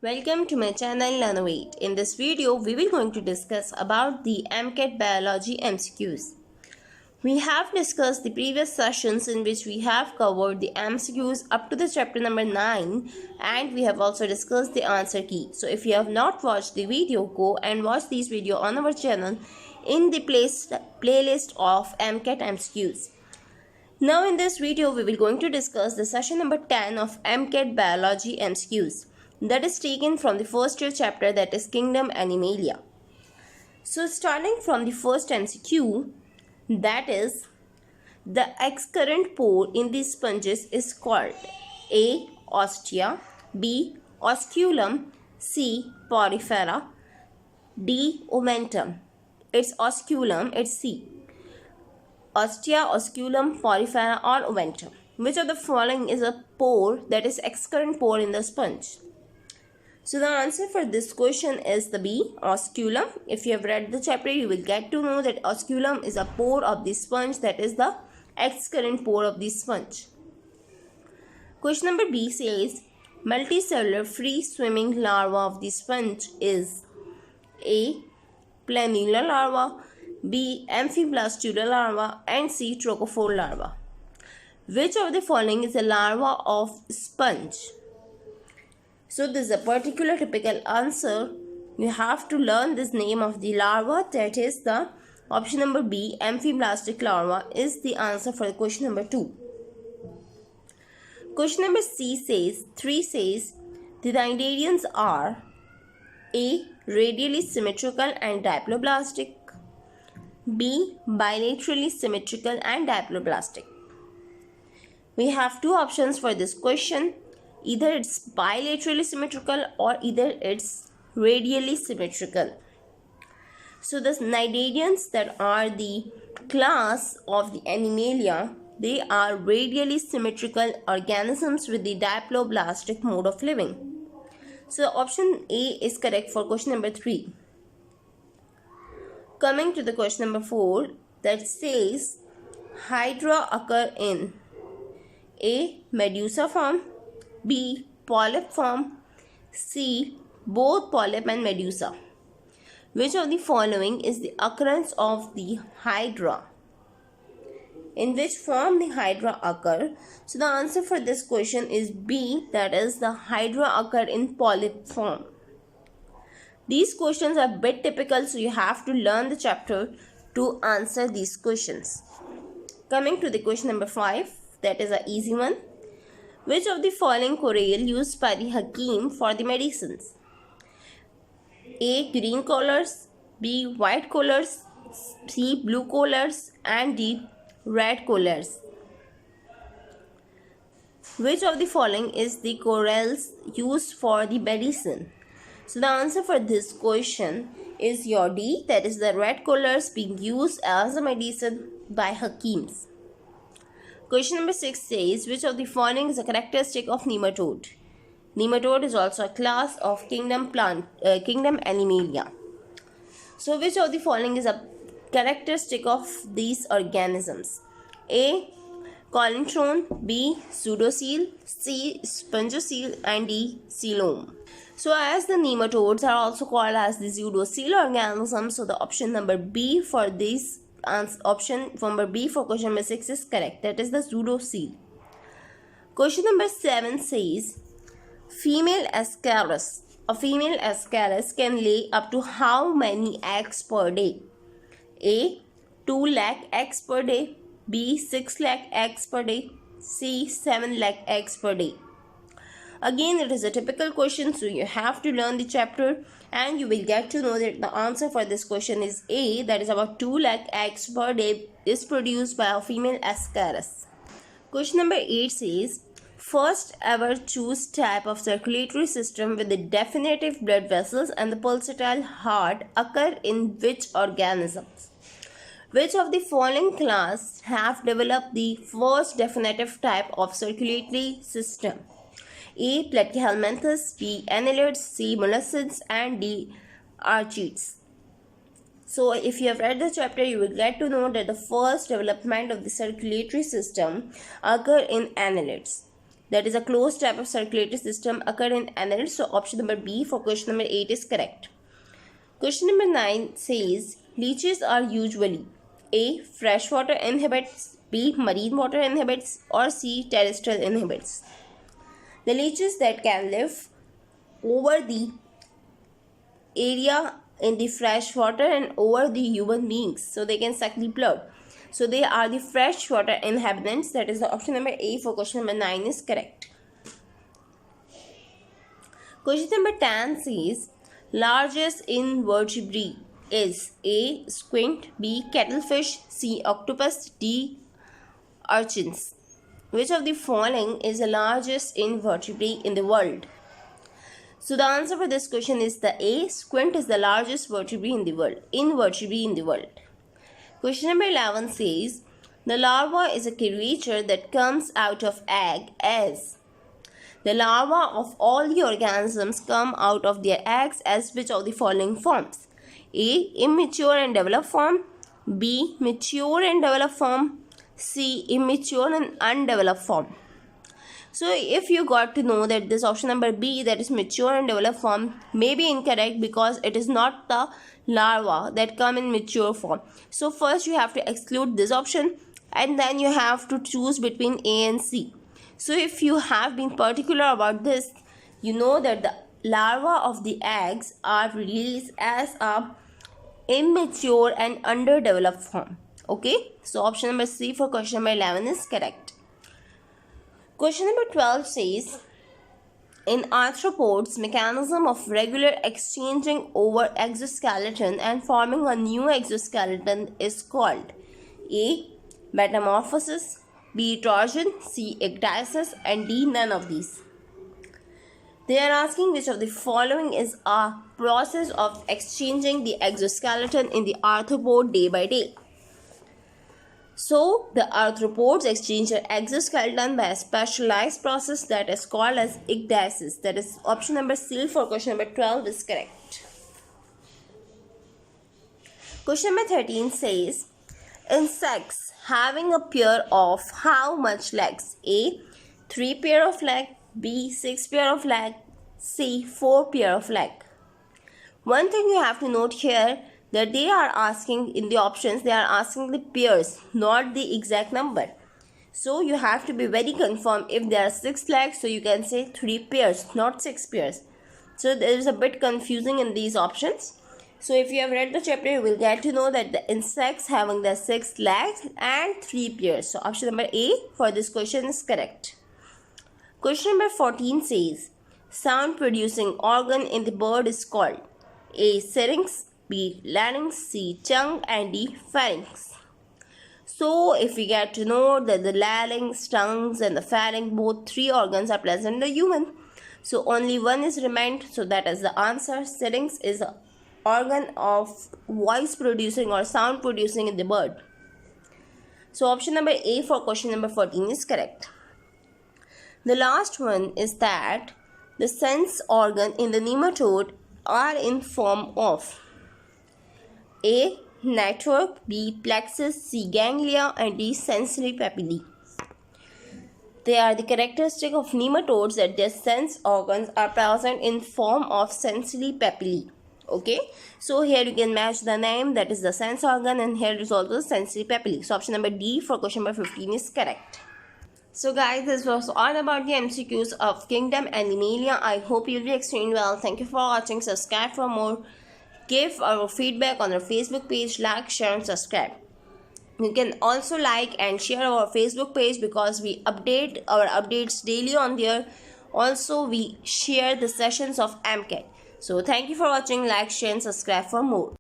Welcome to my channel Learnovate. In this video, we will going to discuss about the MCAT Biology MCQs. We have discussed the previous sessions in which we have covered the MCQs up to the chapter number 9 and we have also discussed the answer key. So if you have not watched the video, go and watch this video on our channel in the playlist of MCAT MCQs. Now in this video, we will going to discuss the session number 10 of MCAT Biology MCQs. That is taken from the first year chapter, that is Kingdom Animalia. So starting from the first MCQ, that is the excurrent pore in these sponges is called A. Ostia, B. Osculum, C. Porifera, D. Omentum. It's Osculum, it's C. Ostia, Osculum, Porifera or Omentum. Which of the following is a pore, that is excurrent pore in the sponge? So the answer for this question is the B, osculum. If you have read the chapter, you will get to know that osculum is a pore of the sponge, that is the excurrent pore of the sponge. Question number B says, multicellular free swimming larva of the sponge is A. Planula larva, B. Amphiblastular larva and C. Trochophore larva. Which of the following is a larva of sponge? So this is a particular typical answer. You have to learn this name of the larva, that is the option number B, amphiblastic larva is the answer for the question number 2. Question number C says, 3 says, the cnidarians are A. Radially symmetrical and diploblastic, B. Bilaterally symmetrical and diploblastic. We have two options for this question. Either it's bilaterally symmetrical or either it's radially symmetrical. So the cnidarians that are the class of the Animalia, they are radially symmetrical organisms with the diploblastic mode of living. So option A is correct for question number 3. Coming to the question number 4, that says hydra occur in A. Medusa form, B. Polyp form, C. Both polyp and medusa. Which of the following is the occurrence of the hydra? In which form the hydra occur? So the answer for this question is B, that is the hydra occur in polyp form. These questions are a bit typical, so you have to learn the chapter to answer these questions. Coming to the question number 5, that is an easy one. Which of the following coral used by the Hakim for the medicines? A. Green collars, B. White collars, C. Blue collars and D. Red collars. Which of the following is the corals used for the medicine? So the answer for this question is your D, that is the red collars being used as a medicine by Hakims. Question number 6 says, which of the following is a characteristic of nematode? Nematode is also a class of kingdom Animalia. So which of the following is a characteristic of these organisms? A. Coleontron, B. Pseudocele, C. Spongocele and D. Coelom. So as the nematodes are also called as the pseudocele organisms, so the option number B for this option number B for question number 6 is correct, that is the pseudocele. Question number 7 says, female ascaris. A female ascaris can lay up to how many eggs per day? A. 2 lakh eggs per day, B. 6 lakh eggs per day, C. 7 lakh eggs per day. Again, it is a typical question, so you have to learn the chapter and you will get to know that the answer for this question is A, that is about 2 lakh eggs per day is produced by a female ascaris. Question number 8 says, first ever choose type of circulatory system with the definitive blood vessels and the pulsatile heart occur in which organisms? Which of the following class have developed the first definitive type of circulatory system? A. Platyhelminthes, B. Annelids, C. Molluscids and D. Archaeans. So if you have read the chapter, you will get to know that the first development of the circulatory system occur in annelids. that is a closed type of circulatory system, occur in annelids. So option number B for question number 8 is correct. Question number 9 says leeches are usually A. freshwater inhabitants, B. marine water inhabitants, or C. terrestrial inhabitants. The leeches that can live over the area in the fresh water and over the human beings, so they can suck the blood. So they are the freshwater inhabitants. That is the option number A for question number 9 is correct. Question number 10 says largest invertebrate is A. squid, B. cuttlefish, C. octopus, D. urchins. Which of the following is the largest invertebrate in the world? So the answer for this question is the A. Squid is the largest invertebrate in the world. Question number 11 says the larva is a creature that comes out of egg as. The larvae of all the organisms come out of their eggs as which of the following forms? A. immature and developed form, B. mature and developed form, C. immature and undeveloped form. So if you got to know that this option number B, that is mature and developed form, may be incorrect because it is not the larva that come in mature form. So first you have to exclude this option and then you have to choose between A and C. So if you have been particular about this, you know that the larvae of the eggs are released as a immature and underdeveloped form. Okay, so option number C for question number 11 is correct. Question number 12 says, in arthropods, mechanism of regular exchanging over exoskeleton and forming a new exoskeleton is called A. metamorphosis, B. torsion, C. ecdysis, and D. none of these. They are asking which of the following is a process of exchanging the exoskeleton in the arthropod day by day. So, the arthropods exchange their exoskeleton by a specialized process that is called as ecdysis. That is option number C for question number 12 is correct. Question number 13 says, insects having a pair of how much legs? A. 3 pair of legs, B. 6 pair of legs, C. 4 pair of legs. One thing you have to note here, that they are asking in the options, they are asking the pairs, not the exact number. So you have to be very confirm. If there are 6 legs, so you can say 3 pairs, not 6 pairs. So there is a bit confusing in these options. So if you have read the chapter, you will get to know that the insects having the 6 legs and 3 pairs. So option number A for this question is correct. Question number 14 says, sound producing organ in the bird is called A. syrinx, B. larynx, C. tongue, and D. pharynx. So if we get to know that the larynx, tongues, and the pharynx, both 3 organs are present in the human. So only one is remained. So that is the answer. Syrinx is an organ of voice producing or sound producing in the bird. So option number A for question number 14 is correct. The last one is that the sense organ in the nematode are in form of A. network, B. plexus, C. ganglia, and D. sensory papillae. They are the characteristic of nematodes that their sense organs are present in form of sensory papillae. Okay, so here you can match the name, that is the sense organ, and here is also the sensory papillae. So option number D for question number 15 is correct. So guys, this was all about the MCQs of Kingdom Animalia. I hope you'll be extremely well. Thank you for watching. Subscribe for more. Give our feedback on our Facebook page. Like, share, and subscribe. You can also like and share our Facebook page because we update our updates daily on there. Also, we share the sessions of MCAT. So thank you for watching. Like, share, and subscribe for more.